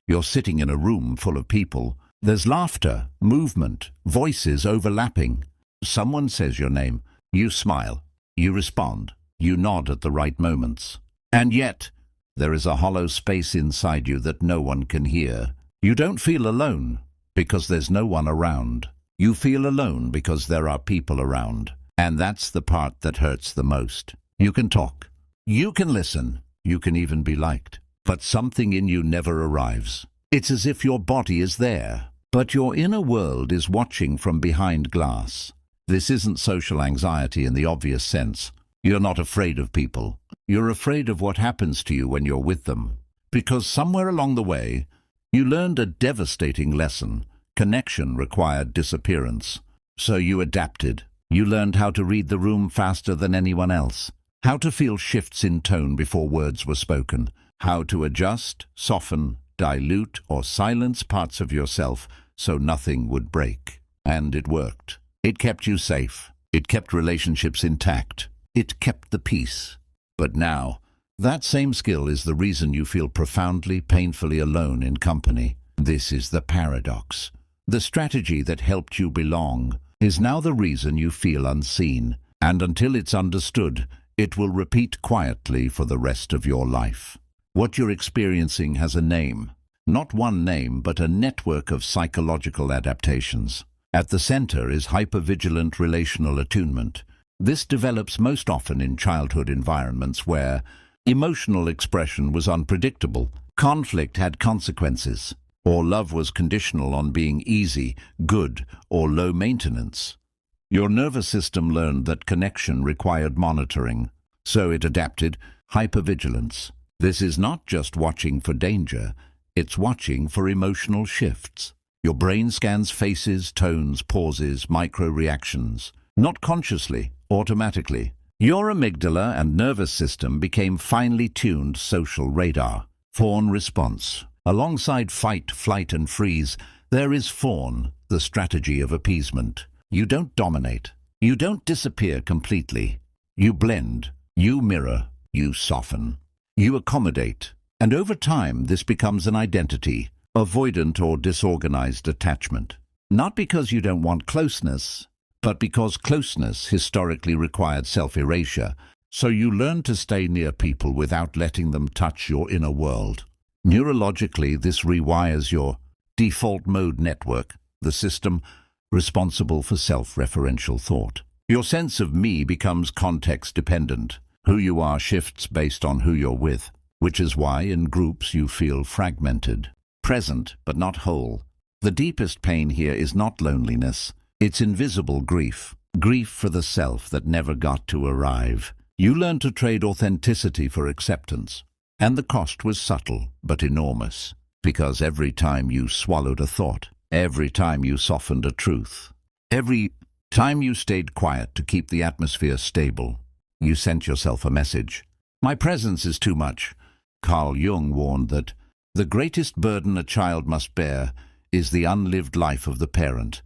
You're sitting in a room full of people. There's laughter, movement, voices overlapping. Someone says your name. You smile. You respond. You nod at the right moments. And yet, there is a hollow space inside you that no one can hear. You don't feel alone because there's no one around. You feel alone because there are people around. And that's the part that hurts the most. You can talk. You can listen. You can even be liked. But something in you never arrives. It's as if your body is there, but your inner world is watching from behind glass. This isn't social anxiety in the obvious sense. You're not afraid of people. You're afraid of what happens to you when you're with them. Because somewhere along the way, you learned a devastating lesson. Connection required disappearance. So you adapted. You learned how to read the room faster than anyone else. How to feel shifts in tone before words were spoken. How to adjust, soften, dilute, or silence parts of yourself so nothing would break. And it worked. It kept you safe. It kept relationships intact. It kept the peace. But now, that same skill is the reason you feel profoundly, painfully alone in company. This is the paradox. The strategy that helped you belong is now the reason you feel unseen. And until it's understood, it will repeat quietly for the rest of your life. What you're experiencing has a name. Not one name, but a network of psychological adaptations. At the center is hypervigilant relational attunement. This develops most often in childhood environments where emotional expression was unpredictable, conflict had consequences, or love was conditional on being easy, good, or low maintenance. Your nervous system learned that connection required monitoring, so it adapted hypervigilance. This is not just watching for danger, it's watching for emotional shifts. Your brain scans faces, tones, pauses, micro-reactions. Not consciously, automatically. Your amygdala and nervous system became finely tuned social radar. Fawn response. Alongside fight, flight, and freeze, there is fawn, the strategy of appeasement. You don't dominate. You don't disappear completely. You blend. You mirror. You soften. You accommodate, and over time this becomes an identity, avoidant or disorganized attachment. Not because you don't want closeness, but because closeness historically required self-erasure, so you learn to stay near people without letting them touch your inner world. Neurologically, this rewires your default mode network, the system responsible for self-referential thought. Your sense of me becomes context-dependent. Who you are shifts based on who you're with, which is why in groups you feel fragmented, present but not whole. The deepest pain here is not loneliness, it's invisible grief, grief for the self that never got to arrive. You learn to trade authenticity for acceptance, and the cost was subtle but enormous, because every time you swallowed a thought, every time you softened a truth, every time you stayed quiet to keep the atmosphere stable, you sent yourself a message. My presence is too much. Carl Jung warned that the greatest burden a child must bear is the unlived life of the parent.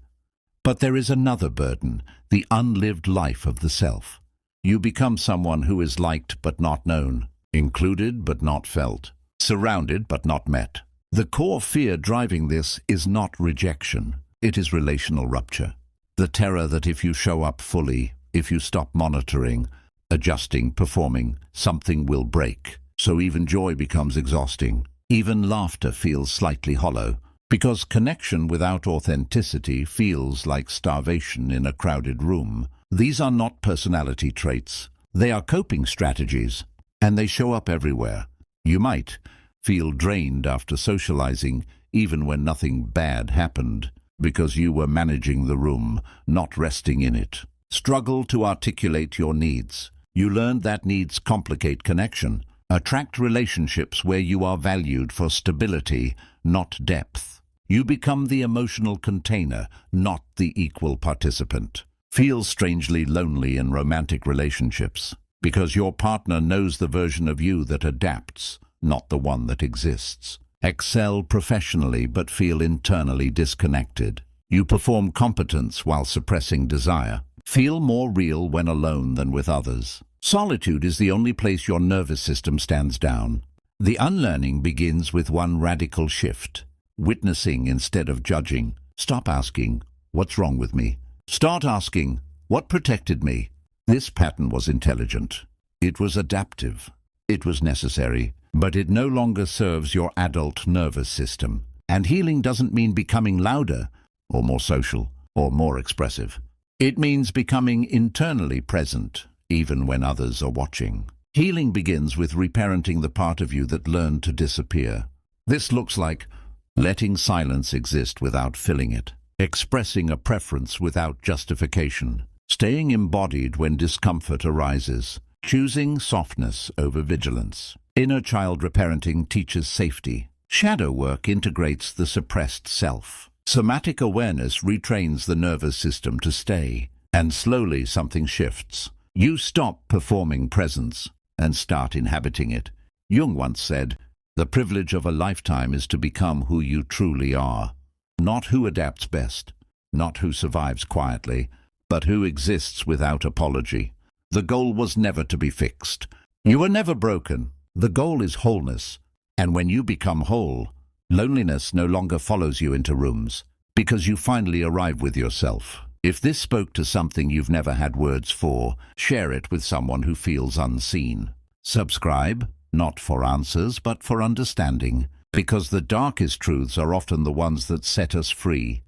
But there is another burden, the unlived life of the self. You become someone who is liked but not known, included but not felt, surrounded but not met. The core fear driving this is not rejection, it is relational rupture. The terror that if you show up fully, if you stop monitoring, adjusting, performing, something will break. So even joy becomes exhausting. Even laughter feels slightly hollow. Because connection without authenticity feels like starvation in a crowded room. These are not personality traits. They are coping strategies. And they show up everywhere. You might feel drained after socializing, even when nothing bad happened, because you were managing the room, not resting in it. Struggle to articulate your needs. You learned that needs complicate connection. Attract relationships where you are valued for stability, not depth. You become the emotional container, not the equal participant. Feel strangely lonely in romantic relationships, because your partner knows the version of you that adapts, not the one that exists. Excel professionally but feel internally disconnected. You perform competence while suppressing desire. Feel more real when alone than with others. Solitude is the only place your nervous system stands down. The unlearning begins with one radical shift. Witnessing instead of judging. Stop asking, "What's wrong with me?" Start asking, "What protected me?" This pattern was intelligent. It was adaptive. It was necessary, but it no longer serves your adult nervous system. And healing doesn't mean becoming louder, or more social, or more expressive. It means becoming internally present, even when others are watching. Healing begins with reparenting the part of you that learned to disappear. This looks like letting silence exist without filling it, expressing a preference without justification, staying embodied when discomfort arises, choosing softness over vigilance. Inner child reparenting teaches safety. Shadow work integrates the suppressed self. Somatic awareness retrains the nervous system to stay, and slowly something shifts. You stop performing presence and start inhabiting it. Jung once said, "The privilege of a lifetime is to become who you truly are. Not who adapts best, not who survives quietly, but who exists without apology." The goal was never to be fixed. You are never broken. The goal is wholeness. And when you become whole, loneliness no longer follows you into rooms, because you finally arrive with yourself. If this spoke to something you've never had words for, share it with someone who feels unseen. Subscribe, not for answers, but for understanding, because the darkest truths are often the ones that set us free.